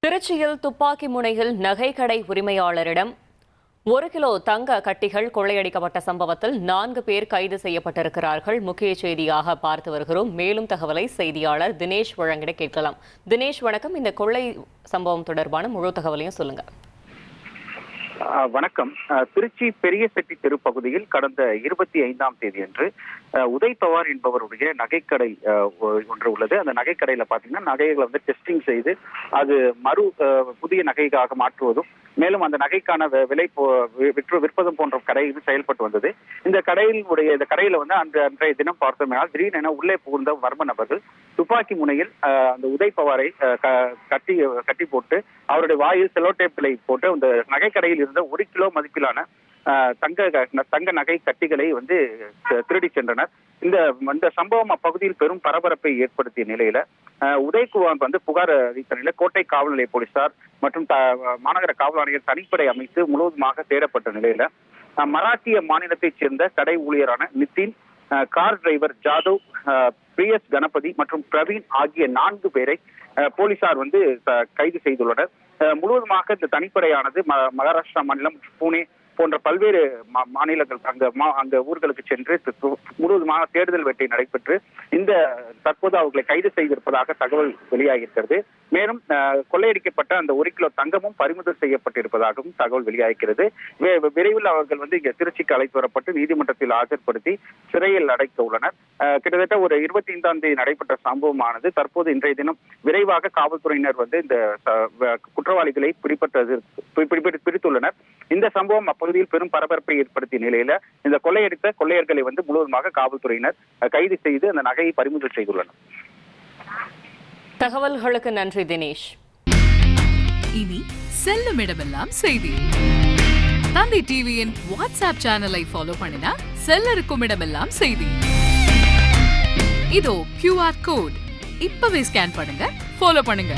திருச்சியில் துப்பாக்கி முனையில் நகைக்கடை உரிமையாளரிடம் 1 கிலோ தங்க கட்டிகள் கொள்ளையடிக்கப்பட்ட சம்பவத்தில் 4 பேர் கைது செய்யப்பட்டிருக்கிறார்கள். முக்கிய செய்தியாக பார்த்து வருகிறோம். மேலும் தகவலை செய்தியாளர் தினேஷ் வழங்கிட கேட்கலாம். தினேஷ் வணக்கம். இந்த கொள்ளை சம்பவம் தொடர்பான முழு தகவலையும் சொல்லுங்க. வணக்கம். திருச்சி பெரிய செட்டி தெரு பகுதியில் கடந்த 25ஆம் தேதி அன்று உதய் பவார் என்பவருடைய நகைக்கடை ஒன்று உள்ளது. அந்த நகைக்கடையில பாத்தீங்கன்னா நகைகளை டெஸ்டிங் செய்து அது புதிய நகைக்காக மாற்றுவதும் மேலும் அந்த நகைக்கான விலை விற்பதும் போன்ற கடை செயல்பட்டு வந்தது. இந்த கடையில அன்றைய தினம் பார்த்தோம்னால் திடீரென உள்ளே புகுந்த மர்ம நபர்கள் துப்பாக்கி முனையில் அந்த உதய் பவாரை கட்டி போட்டு அவருடைய வாயில் செலோ டேப்பிலை போட்டு அந்த நகைக்கடையில் இருந்த 1 கிலோ மதிப்பிலான தங்க நகை கட்டிகளை திருடி சென்றனர். இந்த சம்பவம் அப்பகுதியில் பெரும் பரபரப்பை ஏற்படுத்திய நிலையில உதய்குமார் புகார் அளித்த நிலையில கோட்டை காவல் நிலைய போலீசார் மற்றும் மாநகர காவல் ஆணையர் தனிப்படை அமைத்து முழுவதுமாக தேடப்பட்ட நிலையில மராட்டிய மாநிலத்தைச் சேர்ந்த கடை ஊழியரான நிதின், கார் டிரைவர் ஜாதவ், பிரியஸ் கணபதி மற்றும் பிரவீன் ஆகிய 4 பேரை போலீசார் கைது செய்துள்ளனர். முழுவதுமாக இந்த தனிப்படையானது மகாராஷ்டிரா மாநிலம், புனே போன்ற பல்வேறு மாநிலங்கள் அங்க ஊர்களுக்கு சென்று முழுவதுமாக தேடுதல் வேட்டை நடைபெற்று தற்போது அவர்களை கைது செய்திருப்பதாக தகவல் வெளியாகியிருக்கிறது. மேலும் கொள்ளையடிக்கப்பட்ட அந்த 1 கிலோ தங்கமும் பறிமுதல் செய்யப்பட்டிருப்பதாகவும் தகவல் வெளியாகிறது. விரைவில் அவர்கள் இங்க திருச்சிக்கு அழைத்து வரப்பட்டு நீதிமன்றத்தில் ஆஜர்படுத்தி சிறையில் அடைக்க உள்ளனர். கிட்டத்தட்ட ஒரு 25ஆம் தேதி நடைபெற்ற சம்பவமானது தற்போது இன்றைய தினம் விரைவாக காவல்துறையினர் இந்த குற்றவாளிகளை பிடித்துள்ளனர். இந்த சம்பவம் அப்பகுதியில் பெரும் பரபரப்பை ஏற்படுத்திய நிலையில இந்த கொள்ளையடித்த கொள்ளையர்களை முழுவதுமாக காவல்துறையினர் கைது செய்து அந்த நகையை பறிமுதல் செய்துள்ளனர். தகவல்களுக்கு நன்றி தினேஷ். இனி செல்லும் இடமெல்லாம் செய்தி. தந்தி டிவியின் வாட்ஸ்அப் சேனலை ஃபாலோ பண்ணினா செல்ல இருக்கும் இடமெல்லாம் செய்தி. இதோ QR கோட் இப்பவே ஸ்கேன் பண்ணுங்க, ஃபாலோ பண்ணுங்க.